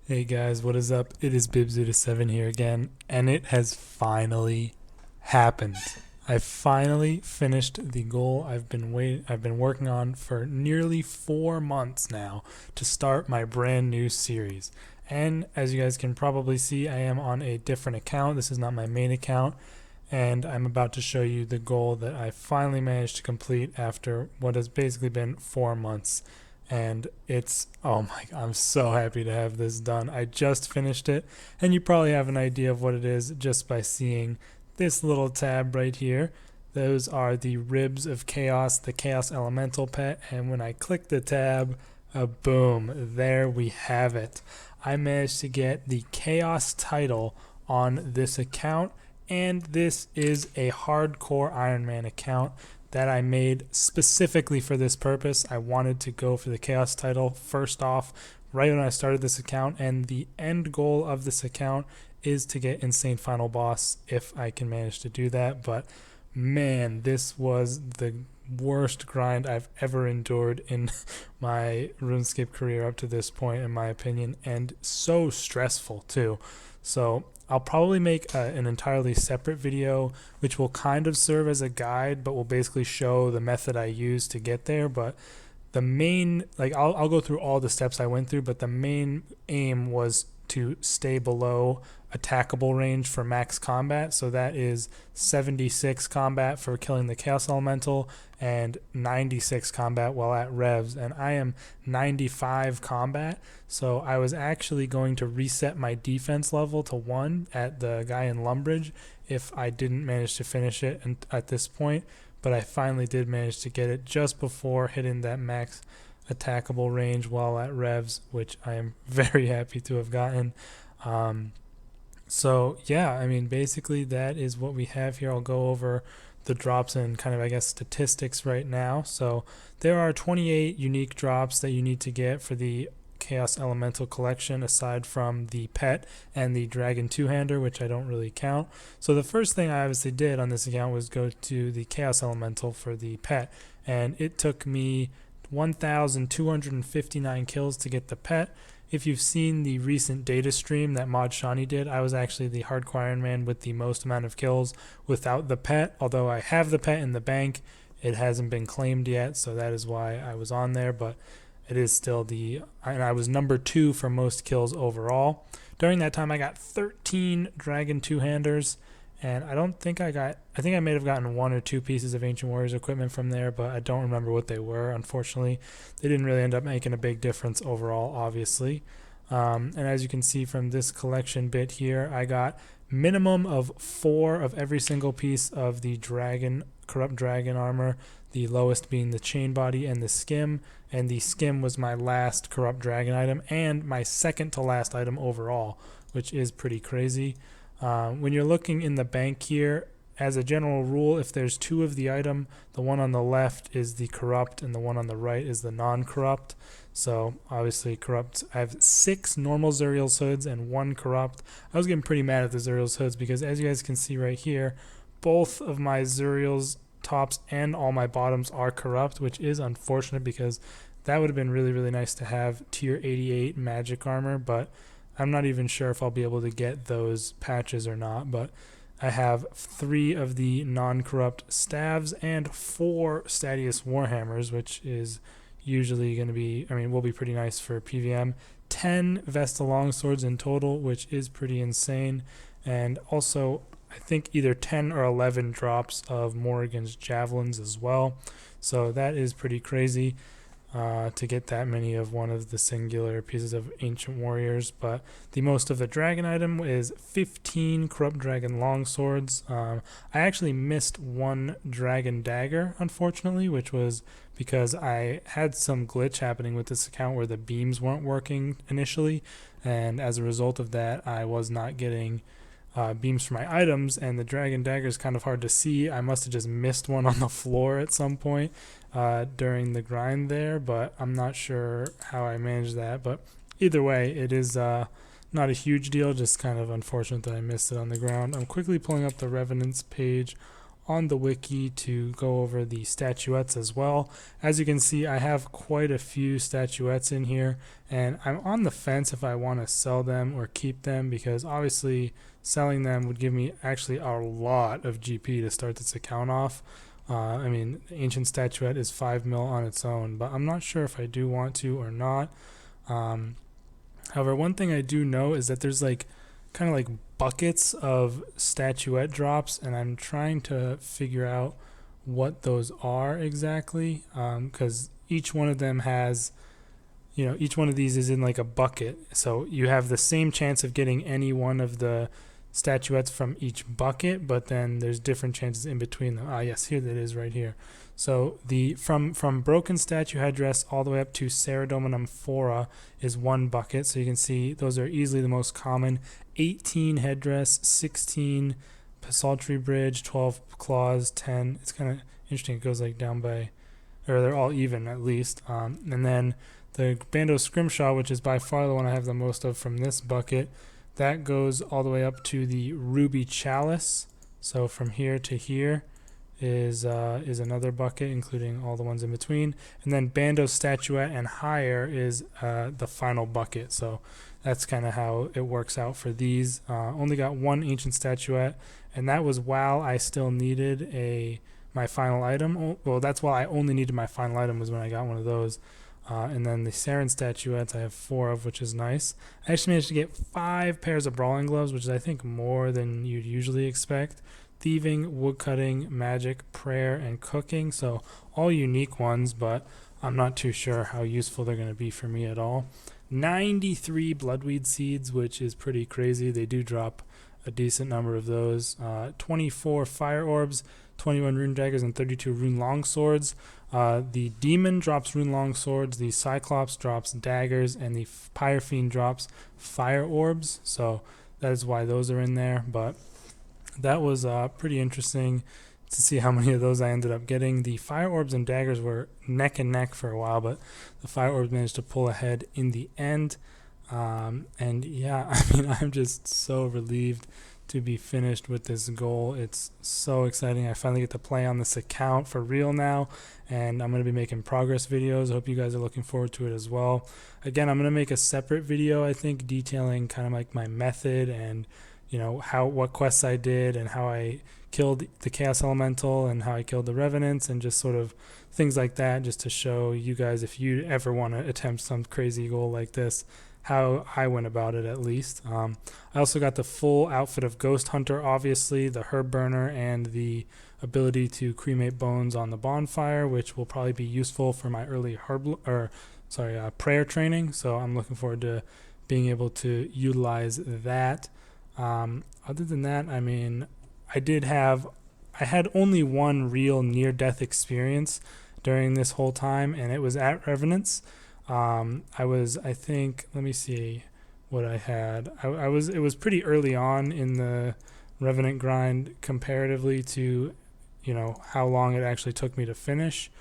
Hey guys, what is up? It is Bibs87 here again, and it has finally happened. I finally finished the goal I've been working on for nearly 4 months now to start my brand new series. And as you guys can probably see, I am on a different account. This is not my main account, and I'm about to show you the goal that I finally managed to complete after what has basically been 4 months. And it's, oh my, I'm so happy to have this done. I just finished it, and you probably have an idea of what it is just by seeing this little tab right here. Those are the ribs of chaos, the chaos elemental pet, and when I click the tab, boom, there we have it. I managed to get the chaos title on this account, and this is a hardcore Iron Man account that I made specifically for this purpose. I wanted to go for the Chaos title first off right when I started this account, and the end goal of this account is to get Insane Final Boss if I can manage to do that. But man, this was the worst grind I've ever endured in my RuneScape career up to this point, in my opinion, and so stressful too. So I'll probably make an entirely separate video which will kind of serve as a guide, but will basically show the method I used to get there. But the main, like, I'll go through all the steps I went through, but the main aim was to stay below attackable range for max combat. So that is 76 combat for killing the Chaos Elemental and 96 combat while at revs. And I am 95 combat. So I was actually going to reset my defense level to 1 at the guy in Lumbridge if I didn't manage to finish it at this point. But I finally did manage to get it just before hitting that max attackable range while at revs, which I am very happy to have gotten. So yeah, I mean, basically that is what we have here. I'll go over the drops and kind of, I guess, statistics right now. So there are 28 unique drops that you need to get for the Chaos Elemental collection, aside from the pet and the Dragon two-hander, which I don't really count. So the first thing I obviously did on this account was go to the Chaos Elemental for the pet, and it took me 1,259 kills to get the pet. If you've seen the recent data stream that Mod Shawnee did, I was actually the hardcore Iron Man with the most amount of kills without the pet. Although I have the pet in the bank, it hasn't been claimed yet, so that is why I was on there. But it is still and I was number 2 for most kills overall. During that time, I got 13 Dragon two-handers, and I think I may have gotten 1 or 2 pieces of Ancient Warriors equipment from there, but I don't remember what they were, unfortunately. They didn't really end up making a big difference overall, obviously. And as you can see from this collection bit here, I got minimum of 4 of every single piece of the corrupt dragon armor, the lowest being the chain body and the skim, and the skim was my last corrupt dragon item and my second to last item overall, which is pretty crazy. When you're looking in the bank here, as a general rule, if there's 2 of the item, the one on the left is the corrupt and the one on the right is the non-corrupt. So obviously corrupt, I have 6 normal Zuriel's hoods and 1 corrupt. I was getting pretty mad at the Zuriel's hoods because, as you guys can see right here, both of my Zuriel's tops and all my bottoms are corrupt, which is unfortunate because that would have been really, really nice to have tier 88 magic armor, but I'm not even sure if I'll be able to get those patches or not. But I have 3 of the non-corrupt staves and 4 Stadius Warhammers, which is usually going to be, will be pretty nice for PVM. 10 Vesta Longswords in total, which is pretty insane. And also, I think either 10 or 11 drops of Morrigan's Javelins as well. So that is pretty crazy to get that many of one of the singular pieces of Ancient Warriors. But the most of the dragon item is 15 Corrupt Dragon Longswords. I actually missed 1 Dragon Dagger, unfortunately, which was because I had some glitch happening with this account where the beams weren't working initially, and as a result of that, I was not getting beams for my items, and the Dragon Dagger is kind of hard to see. I must have just missed one on the floor at some point during the grind there, but I'm not sure how I managed that. But either way, it is not a huge deal, just kind of unfortunate that I missed it on the ground. I'm quickly pulling up the Revenant's page on the wiki to go over the statuettes as well. As you can see, I have quite a few statuettes in here, and I'm on the fence if I want to sell them or keep them, because obviously selling them would give me actually a lot of GP to start this account off. I mean, the ancient statuette is 5 mil on its own, but I'm not sure if I do want to or not. However, one thing I do know is that there's like kind of like buckets of statuette drops, and I'm trying to figure out what those are exactly, because each one of them has, each one of these is in like a bucket, so you have the same chance of getting any one of the statuettes from each bucket, but then there's different chances in between them. Yes, here that is right here. So the from broken statue headdress all the way up to Ceridom amphora is one bucket. So you can see those are easily the most common. 18 headdress, 16 psaltery bridge, 12 claws, 10. It's kind of interesting. It goes like down by, or they're all even at least. And then the Bando Scrimshaw, which is by far the one I have the most of from this bucket, that goes all the way up to the Ruby Chalice. So from here to here is another bucket, including all the ones in between. And then Bando Statuette and higher is the final bucket. So that's kind of how it works out for these. Only got one ancient statuette, and that was while I still needed my final item. Well, that's why I only needed my final item, was when I got one of those. And then the Saren statuettes I have 4 of, which is nice. I actually managed to get 5 pairs of brawling gloves, which is I think more than you'd usually expect. Thieving, woodcutting, magic, prayer, and cooking. So all unique ones, but I'm not too sure how useful they're going to be for me at all. 93 bloodweed seeds, which is pretty crazy. They do drop a decent number of those. 24 fire orbs, 21 rune daggers, and 32 rune longswords. The demon drops rune longswords, the cyclops drops daggers, and the pyre fiend drops fire orbs. So that is why those are in there. But that was pretty interesting to see how many of those I ended up getting. The fire orbs and daggers were neck and neck for a while, but the fire orbs managed to pull ahead in the end. And yeah, I mean, I'm just so relieved to be finished with this goal. It's so exciting. I finally get to play on this account for real now, and I'm going to be making progress videos. I hope you guys are looking forward to it as well. Again, I'm going to make a separate video, I think, detailing kind of like my method and what quests I did and how I killed the Chaos Elemental and how I killed the Revenants and just sort of things like that, just to show you guys, if you ever want to attempt some crazy goal like this, how I went about it at least. I also got the full outfit of Ghost Hunter, obviously, the Herb Burner, and the ability to cremate bones on the bonfire, which will probably be useful for my early prayer training. So I'm looking forward to being able to utilize that. Other than that, I mean, I had only one real near-death experience during this whole time, and it was at Revenant's. I think, let me see what I had. It was pretty early on in the Revenant grind comparatively to, how long it actually took me to finish.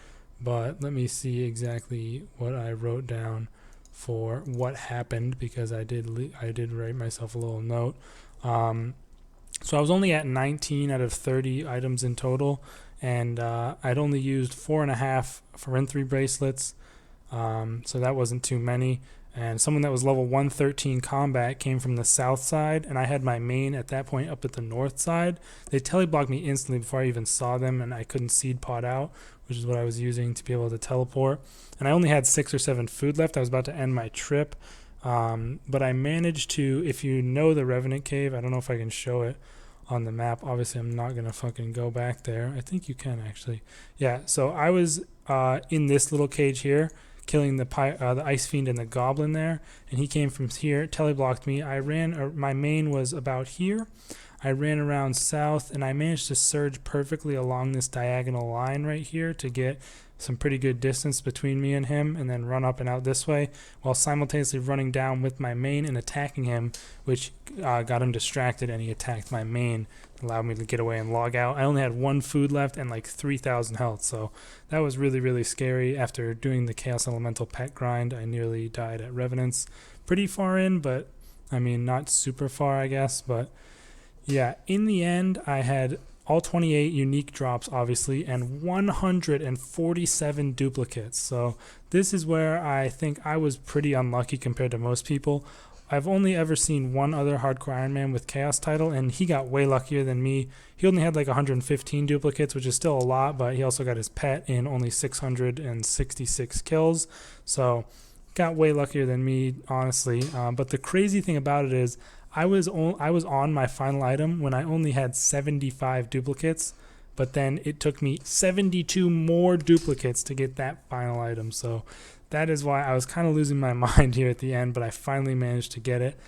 But let me see exactly what I wrote down for what happened, because I did write myself a little note. So I was only at 19 out of 30 items in total, and I'd only used 4.5 Pharynthry bracelets, so that wasn't too many. And someone that was level 113 combat came from the south side, and I had my main at that point up at the north side. They teleblocked me instantly before I even saw them, and I couldn't seed pod out, which is what I was using to be able to teleport. And I only had 6 or 7 food left. I was about to end my trip. But I managed to, if you know the Revenant Cave, I don't know if I can show it on the map. Obviously, I'm not going to fucking go back there. I think you can, actually. Yeah, so I was in this little cage here, killing the Ice Fiend and the Goblin there, and he came from here, teleblocked me. My main was about here. I ran around south, and I managed to surge perfectly along this diagonal line right here to get some pretty good distance between me and him, and then run up and out this way, while simultaneously running down with my main and attacking him, which got him distracted, and he attacked my main, allowed me to get away and log out. I only had 1 food left and like 3,000 health, so that was really, really scary. After doing the Chaos Elemental pet grind, I nearly died at Revenant's. Pretty far in, but I mean, not super far, I guess. But yeah, in the end, I had all 28 unique drops, obviously, and 147 duplicates. So this is where I think I was pretty unlucky compared to most people. I've only ever seen one other hardcore Iron Man with Chaos title, and he got way luckier than me. He only had like 115 duplicates, which is still a lot, but he also got his pet in only 666 kills. So got way luckier than me, honestly. But the crazy thing about it is I was on my final item when I only had 75 duplicates, but then it took me 72 more duplicates to get that final item. So that is why I was kind of losing my mind here at the end, but I finally managed to get it.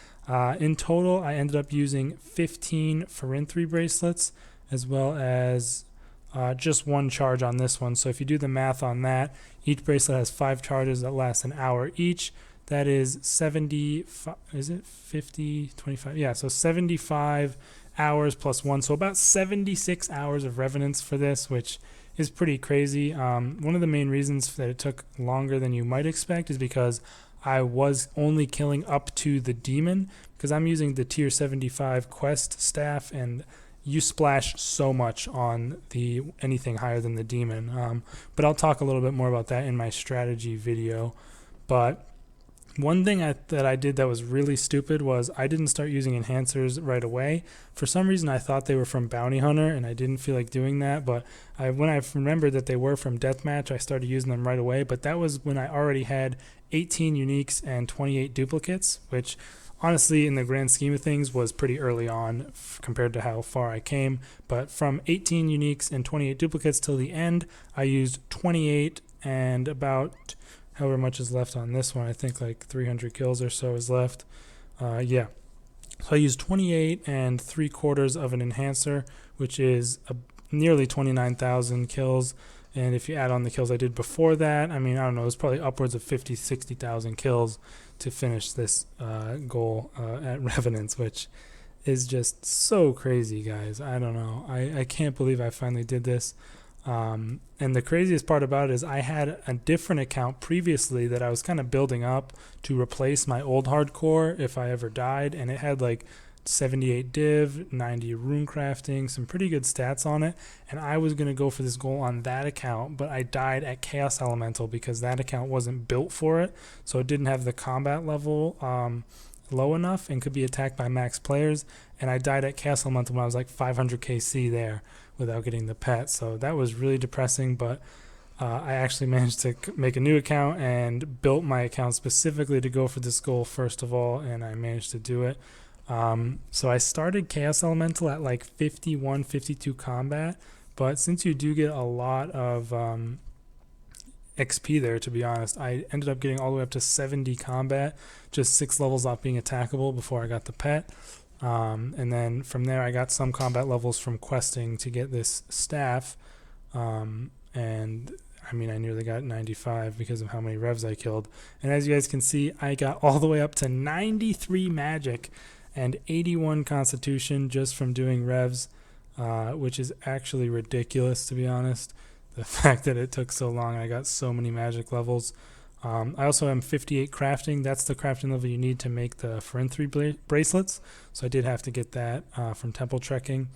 In total, I ended up using 15 Ferintry bracelets, as well as just one charge on this one. So if you do the math on that, each bracelet has 5 charges that last an hour each. That is 75, is it 50, 25? Yeah, so 75 hours plus 1. So about 76 hours of Revenants for this, which is pretty crazy. One of the main reasons that it took longer than you might expect is because I was only killing up to the demon, because I'm using the tier 75 quest staff, and you splash so much on the anything higher than the demon. But I'll talk a little bit more about that in my strategy video. But one thing that I did that was really stupid was I didn't start using enhancers right away. For some reason, I thought they were from Bounty Hunter, and I didn't feel like doing that. But when I remembered that they were from Deathmatch, I started using them right away. But that was when I already had 18 uniques and 28 duplicates, which honestly, in the grand scheme of things, was pretty early on compared to how far I came. But from 18 uniques and 28 duplicates till the end, I used 28 and about however much is left on this one. I think like 300 kills or so is left. Yeah. So I used 28 and 3/4 of an enhancer, which is nearly 29,000 kills. And if you add on the kills I did before that, I mean, I don't know, it was probably upwards of 50, 60,000 kills to finish this goal at Revenants, which is just so crazy, guys. I don't know. I can't believe I finally did this. And the craziest part about it is I had a different account previously that I was kind of building up to replace my old hardcore if I ever died, and it had like 78 div, 90 rune crafting, some pretty good stats on it, and I was going to go for this goal on that account, but I died at Chaos Elemental because that account wasn't built for it, so it didn't have the combat level low enough and could be attacked by max players, and I died at Chaos Elemental when I was like 500 KC there without getting the pet. So that was really depressing, but I actually managed to make a new account and built my account specifically to go for this goal first of all, and I managed to do it. So I started Chaos Elemental at like 51, 52 combat, but since you do get a lot of XP there, to be honest, I ended up getting all the way up to 70 combat, just 6 levels off being attackable before I got the pet. And then from there I got some combat levels from questing to get this staff, and I mean I nearly got 95 because of how many revs I killed. And as you guys can see, I got all the way up to 93 magic and 81 constitution just from doing revs, which is actually ridiculous, to be honest. The fact that it took so long, I got so many magic levels. I also am 58 crafting. That's the crafting level you need to make the Ferintry bracelets. So I did have to get that from temple trekking.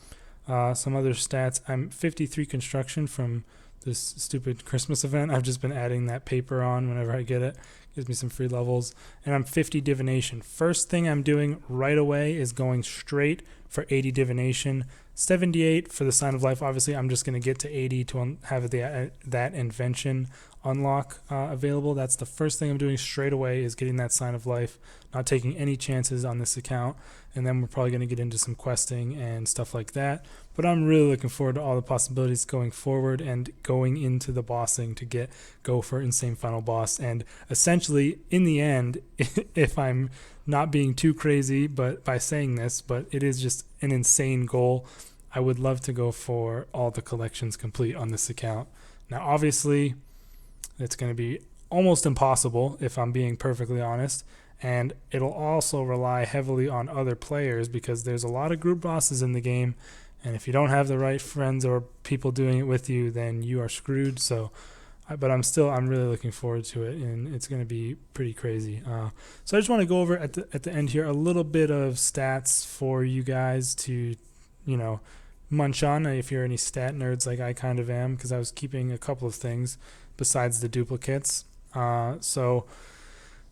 Some other stats. I'm 53 construction from this stupid Christmas event. I've just been adding that paper on whenever I get it. Gives me some free levels. And I'm 50 divination. First thing I'm doing right away is going straight for 80 divination. 78 for the sign of life. Obviously, I'm just going to get to 80 to have that invention unlock available. That's the first thing I'm doing straight away, is getting that sign of life, not taking any chances on this account. And then we're probably going to get into some questing and stuff like that. But I'm really looking forward to all the possibilities going forward and going into the bossing to go for insane final boss. And essentially, in the end, if I'm not being too crazy but by saying this, but it is just an insane goal, I would love to go for all the collections complete on this account. Now, obviously, it's going to be almost impossible if I'm being perfectly honest, and it'll also rely heavily on other players because there's a lot of group bosses in the game, and if you don't have the right friends or people doing it with you, then you are screwed. So, but I'm really looking forward to it, and it's going to be pretty crazy. So I just want to go over at the end here a little bit of stats for you guys to, munch on if you're any stat nerds like I kind of am, because I was keeping a couple of things besides the duplicates. So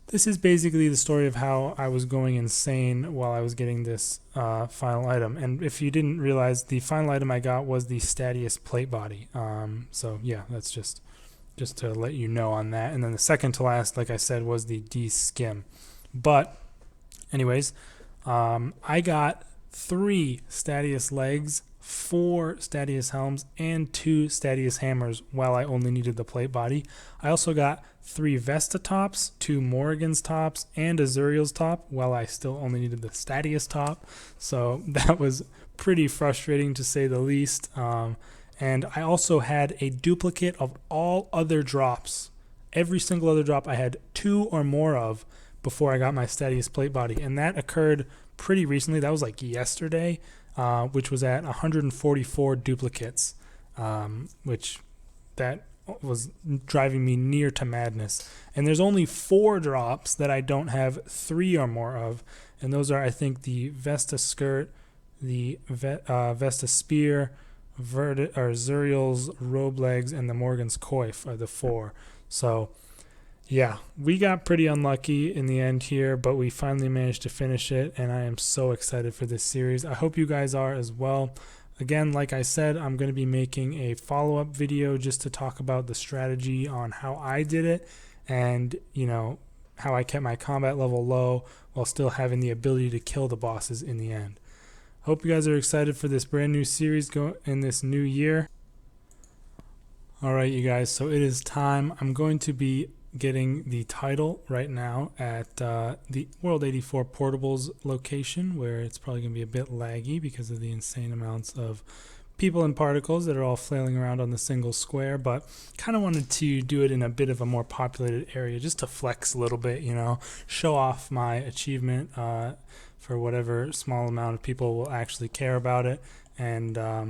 this is basically the story of how I was going insane while I was getting this final item. And if you didn't realize, the final item I got was the Statius plate body. So yeah, that's just to let you know on that. And then the second to last, like I said, was the D-Skim. But anyways, I got 3 Statius legs, 4 Statius helms, and 2 Statius hammers while I only needed the plate body. I also got 3 Vesta tops, 2 Morrigan's tops, and a Zuriel's top while I still only needed the Statius top. So that was pretty frustrating to say the least. And I also had a duplicate of all other drops. Every single other drop I had 2 or more of before I got my Statius plate body. And that occurred pretty recently. That was like yesterday, which was at 144 duplicates, which that was driving me near to madness. And there's only 4 drops that I don't have 3 or more of. And those are, I think, the Vesta skirt, the Vesta spear, Zuriel's robe legs, and the Morgan's coif are the 4. So yeah, we got pretty unlucky in the end here, but we finally managed to finish it, and I am so excited for this series. I hope you guys are as well. Again, like I said, I'm going to be making a follow-up video just to talk about the strategy on how I did it, and how I kept my combat level low while still having the ability to kill the bosses in the end. Hope you guys are excited for this brand new series in this new year. Alright you guys, so it is time. I'm going to be getting the title right now at the World 84 Portables location, where it's probably going to be a bit laggy because of the insane amounts of people and particles that are all flailing around on the single square, but kind of wanted to do it in a bit of a more populated area just to flex a little bit, show off my achievement for whatever small amount of people will actually care about it. And I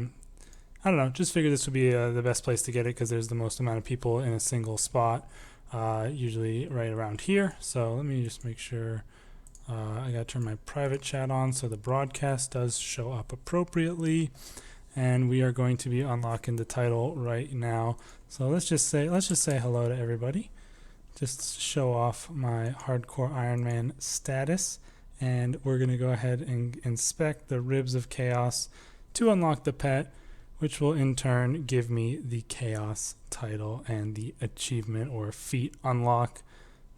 don't know, just figure this would be the best place to get it because there's the most amount of people in a single spot, usually right around here. So let me just make sure I got to turn my private chat on so the broadcast does show up appropriately. And we are going to be unlocking the title right now. So let's just say hello to everybody. Just show off my hardcore Iron Man status. And we're going to go ahead and inspect the Ribs of Chaos to unlock the pet, which will in turn give me the Chaos title and the achievement or feat unlock.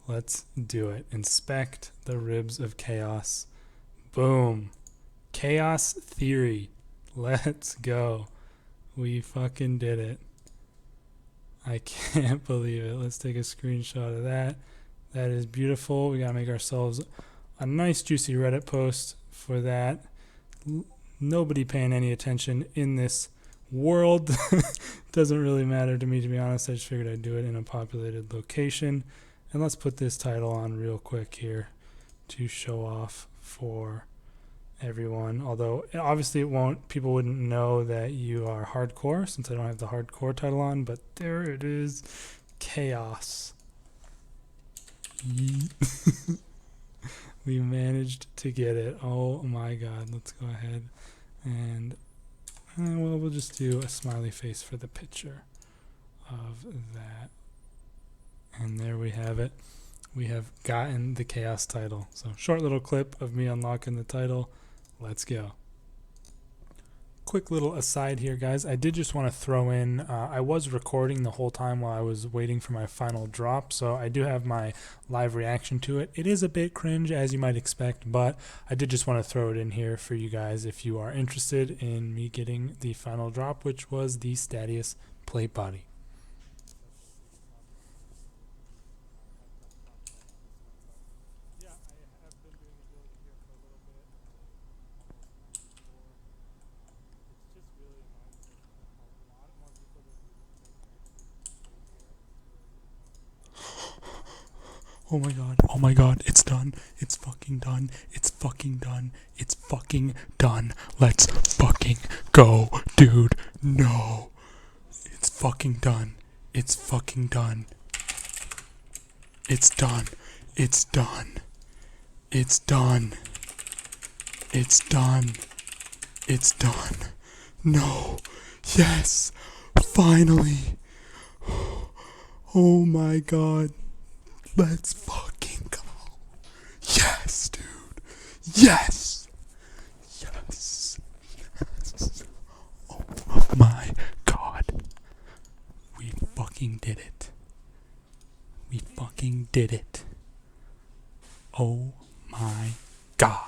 Let's do it. Inspect the Ribs of Chaos. Boom. Chaos Theory. Let's go. We fucking did it. I can't believe it. Let's take a screenshot of that. That is beautiful. We gotta make ourselves a nice juicy Reddit post for that. Nobody paying any attention in this world. Doesn't really matter to me, to be honest. I just figured I'd do it in a populated location. And let's put this title on real quick here to show off for everyone. Although obviously people wouldn't know that you are hardcore since I don't have the hardcore title on, but there it is. Chaos. We managed to get it. Oh my god. Let's go ahead and we'll just do a smiley face for the picture of that. And there we have it. We have gotten the Chaos title. So short little clip of me unlocking the title. Let's go. Quick little aside here, guys. I did just want to throw in, I was recording the whole time while I was waiting for my final drop, so I do have my live reaction to it. It is a bit cringe, as you might expect, but I did just want to throw it in here for you guys if you are interested in me getting the final drop, which was the Statius plate body. Oh my god, it's done. It's fucking done. It's fucking done. It's fucking done. Let's fucking go, dude. No. It's fucking done. It's fucking done. It's done. It's done. It's done. It's done. It's done. No. Yes. Finally. Oh my god. Let's fucking go. Yes, dude. Yes. Yes. Yes. Oh my god. We fucking did it. We fucking did it. Oh my god.